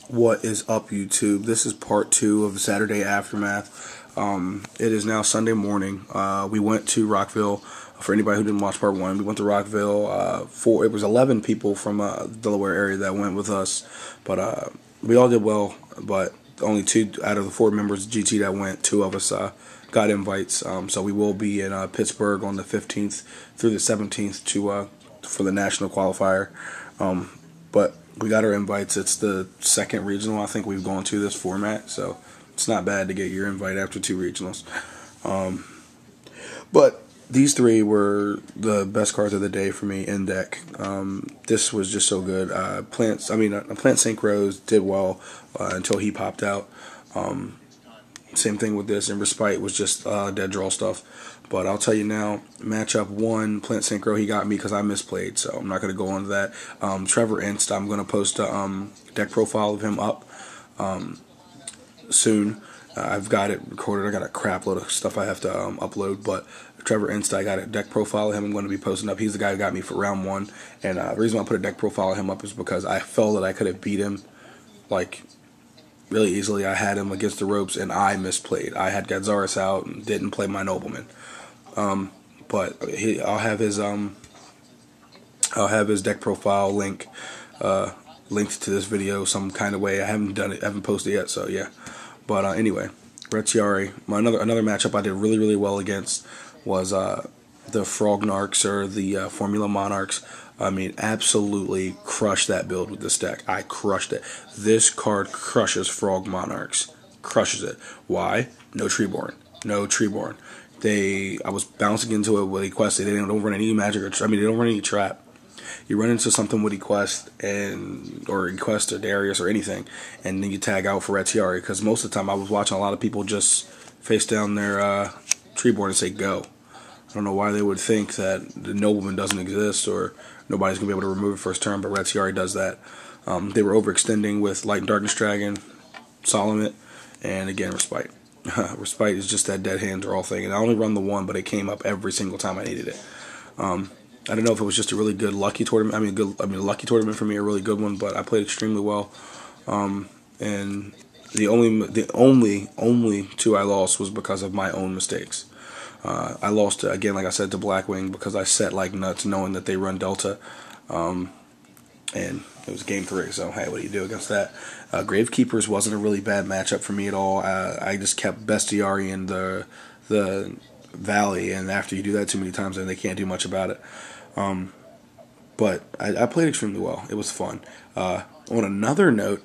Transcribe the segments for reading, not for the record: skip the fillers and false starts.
What is up, YouTube? This is part 2 of the Saturday Aftermath. It is now Sunday morning. We went to Rockville. For anybody who didn't watch part 1, we went to Rockville. It was 11 people from the Delaware area that went with us, but we all did well. But only 2 out of the 4 members of GT that went, 2 of us got invites. So we will be in Pittsburgh on the 15th through the 17th for the national qualifier. But we got our invites. It's the second regional I think we've gone to this format, so it's not bad to get your invite after 2 regionals. But these 3 were the best cards of the day for me in deck. This was just so good. Plant Synchros did well until he popped out. Same thing with this, and Respite was just dead draw stuff. But I'll tell you now, matchup 1, Plant Synchro, he got me because I misplayed, so I'm not going to go on to that. Trevor Inst, I'm going to post a deck profile of him up soon. I've got it recorded. I got a crap load of stuff I have to upload, but Trevor Inst, I got a deck profile of him I'm going to be posting up. He's the guy who got me for round 1, and the reason I put a deck profile of him up is because I felt that I could have beat him, like, really easily. I had him against the ropes, and I misplayed. I had Gadzaris out and didn't play my Nobleman. But I'll have his deck profile link linked to this video some kind of way. I haven't done it, haven't posted it yet, so yeah. But anyway, Rettiari, another matchup I did really well against was the Frognarchs, or the Formula Monarchs. I mean, absolutely crushed that build with this deck. I crushed it. This card crushes Frog Monarchs. Crushes it. Why? No Treeborn. No Treeborn. I was bouncing into it with Equest. They don't run any magic, they don't run any trap. You run into something with Equest or Equest or Darius or anything, and then you tag out for Rettiari, because most of the time I was watching a lot of people just face down their Treeborn and say go. I don't know why they would think that the Nobleman doesn't exist or nobody's going to be able to remove it first turn, but Rettiari does that. They were overextending with Light and Darkness Dragon, Solomon, and again, Respite. Respite is just that dead hand draw thing, and I only run the 1, but it came up every single time I needed it. I don't know if it was just a really good lucky tournament. A lucky tournament for me, a really good one, but I played extremely well. And the only 2 I lost was because of my own mistakes. I lost, again, like I said, to Blackwing because I set like nuts knowing that they run Delta. And it was game 3, so hey, what do you do against that? Gravekeepers wasn't a really bad matchup for me at all. I just kept Bestiari in the Valley, and after you do that too many times, then they can't do much about it. But I played extremely well. It was fun. On another note,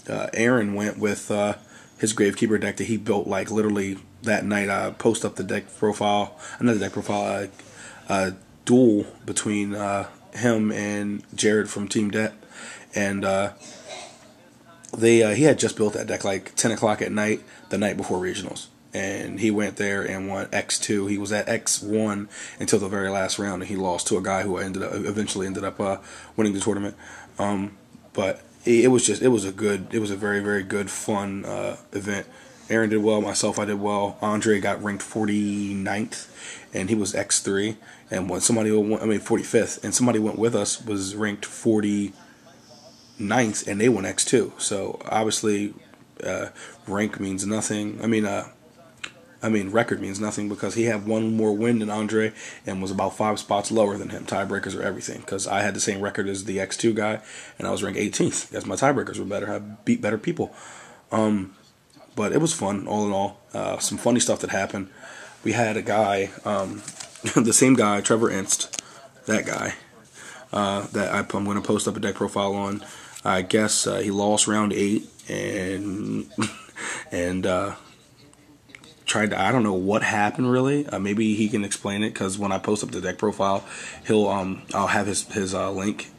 Aaron went with his Gravekeeper deck that he built like literally that night. I post up the deck profile, another deck profile, duel between him and Jared from Team Det, and he had just built that deck like 10 o'clock at night the night before regionals, and he went there and won X2. He was at X1 until the very last round, and he lost to a guy who eventually ended up winning the tournament. But it was a very good fun event. Aaron did well, myself I did well. Andre got ranked 49th, and he was X3. And when 45th, and somebody went with us was ranked 49th, and they went X2. So obviously, rank means nothing. Record means nothing, because he had 1 more win than Andre and was about 5 spots lower than him. Tiebreakers are everything, because I had the same record as the X2 guy, and I was ranked 18th. Because my tiebreakers were better. I beat better people. But it was fun, all in all. Some funny stuff that happened. We had a guy, the same guy, Trevor Inst, that guy, that I'm going to post up a deck profile on. I guess he lost round 8 and tried to, I don't know what happened really. Maybe he can explain it, because when I post up the deck profile, I'll have his link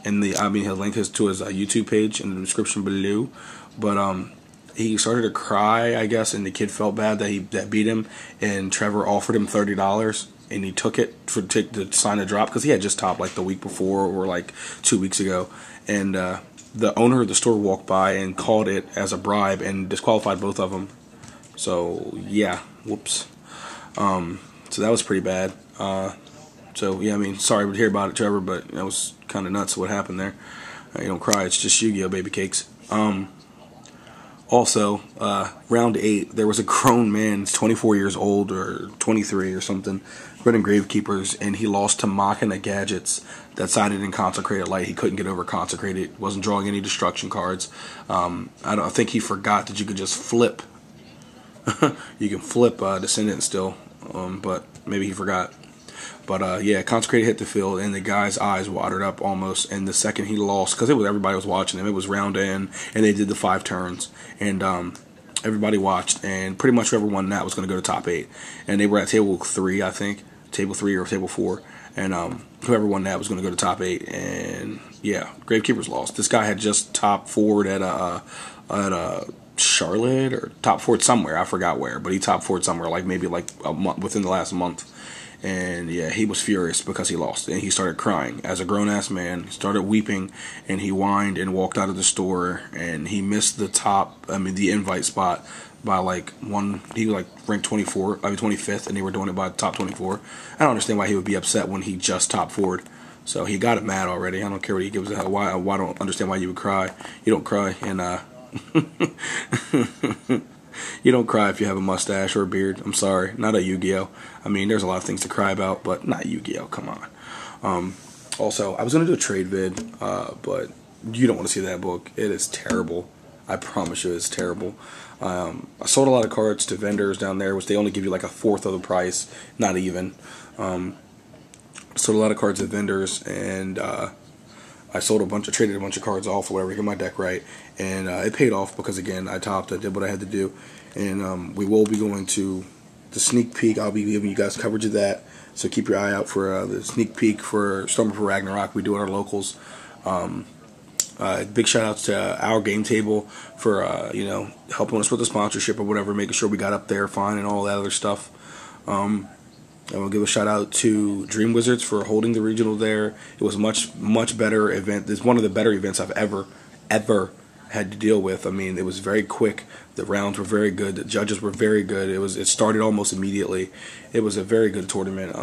in the he'll link to his YouTube page in the description below. But he started to cry, I guess, and the kid felt bad that beat him, and Trevor offered him $30, and he took it to sign a drop, because he had just topped like the week before or like 2 weeks ago, and the owner of the store walked by and called it as a bribe and disqualified both of them. So yeah, whoops. So that was pretty bad. So yeah, sorry to hear about it, Trevor, but that was kind of nuts what happened there. You don't cry, it's just Yu-Gi-Oh! Baby cakes. Also, round 8, there was a grown man, 24 years old or 23 or something, running Gravekeepers, and he lost to Machina Gadgets that sided in Consecrated Light. He couldn't get over Consecrated, wasn't drawing any destruction cards. I think he forgot that you could just flip. You can flip Descendant still, but maybe he forgot. But yeah, Consecrated hit the field, and the guy's eyes watered up almost. And the second he lost, because everybody was watching him, it was round in, and they did the 5 turns, and everybody watched, and pretty much whoever won that was going to go to top 8. And they were at table 3, I think, table 3 or table 4, and whoever won that was going to go to top 8. And yeah, Gravekeepers lost. This guy had just top 4'd at Charlotte, or top 4'd somewhere. I forgot where, but he top 4'd somewhere, like maybe like a month, within the last month. And yeah, he was furious because he lost, and he started crying as a grown-ass man. He started weeping, and he whined and walked out of the store, and he missed the invite spot by like one. He like ranked 25th, and they were doing it by top 24. I don't understand why he would be upset when he just top 4'd. So he got it mad already. I don't care what he gives a hell. Why I don't understand why you would cry. You don't cry, and you don't cry if you have a mustache or a beard. I'm sorry, not a Yu-Gi-Oh. I mean, there's a lot of things to cry about, but not Yu-Gi-Oh. Come on. Also, I was gonna do a trade vid, but you don't want to see that book. It is terrible. I promise you, it's terrible. I sold a lot of cards to vendors down there, which they only give you like a fourth of the price, not even. Sold a lot of cards to vendors, and I traded a bunch of cards off or whatever, get my deck right, and it paid off because, again, I did what I had to do, and we will be going to the sneak peek. I'll be giving you guys coverage of that, so keep your eye out for the sneak peek for Storm for Ragnarok. We do at our locals. Big shout outs to Our Game Table for helping us with the sponsorship or whatever, making sure we got up there fine and all that other stuff. I will give a shout out to Dream Wizards for holding the regional there. It was a much better event. It's one of the better events I've ever had to deal with. I mean, it was very quick. The rounds were very good. The judges were very good. It started almost immediately. It was a very good tournament.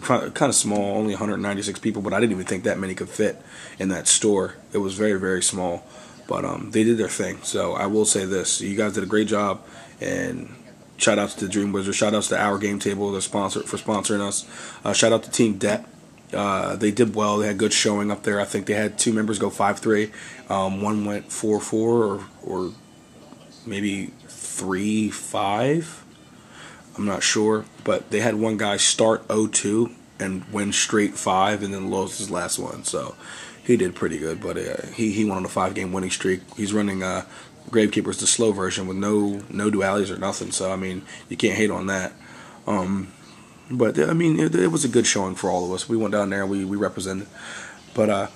Kind of small, only 196 people, but I didn't even think that many could fit in that store. It was very, very small, but they did their thing. So I will say this: you guys did a great job, and shout outs to Dream Wizards. Shout outs to Our Game Table, the sponsor, for sponsoring us. Shout out to Team Det. They did well. They had good showing up there. I think they had 2 members go 5-3. One went 4-4 or maybe 3-5. I'm not sure. But they had one guy start 0-2 and win straight 5 and then lost his last one. So he did pretty good. But he went on a 5-game winning streak. He's running Gravekeepers, the slow version, with no dualities or nothing. So, I mean, you can't hate on that. But, I mean, it was a good showing for all of us. We went down there and we represented. But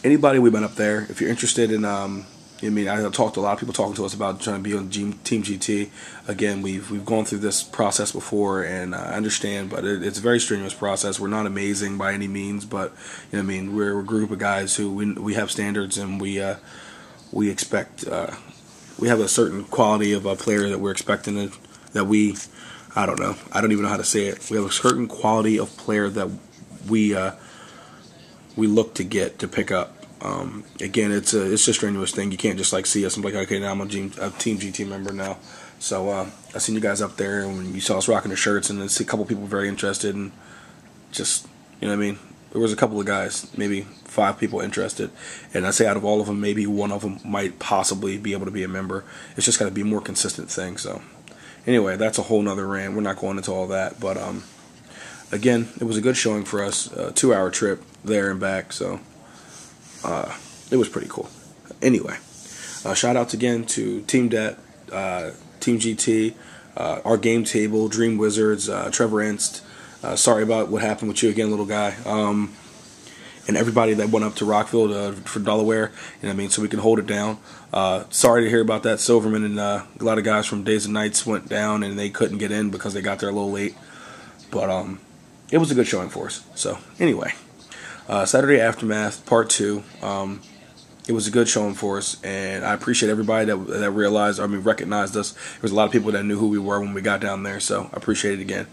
anybody we went up there, if you're interested in, I talked to a lot of people talking to us about trying to be on Team GT. Again, we've gone through this process before, and I understand, but it's a very strenuous process. We're not amazing by any means, but, we're a group of guys who we have standards, and we expect, we have a certain quality of a player that we're expecting I don't know. I don't even know how to say it. We have a certain quality of player that we look to pick up. Again, it's a strenuous thing. You can't just see us and be like, okay, now I'm a Team GT member now. So I seen you guys up there, and when you saw us rocking the shirts, and a couple people very interested, and just there was a couple of guys, maybe 5 people interested, and I say out of all of them, maybe one of them might possibly be able to be a member. It's just got to be a more consistent thing. So anyway, that's a whole nother rant. We're not going into all that, but again, it was a good showing for us. 2-hour trip there and back, so it was pretty cool. Anyway, shout outs again to Team Det, Team GT, Our Game Table, Dream Wizards, Trevor Inst. Sorry about what happened with you again, little guy. And everybody that went up to Rockville for Delaware, so we can hold it down. Sorry to hear about that. Silverman and a lot of guys from Days and Nights went down, and they couldn't get in because they got there a little late. But it was a good showing for us. So anyway, Saturday Aftermath Part 2. it was a good showing for us, and I appreciate everybody that realized, recognized us. There was a lot of people that knew who we were when we got down there, so I appreciate it again.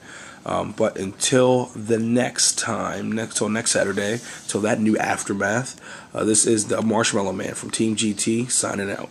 But until the next time, till next Saturday, till that new Aftermath, this is the Marshmallow Man from Team GT signing out.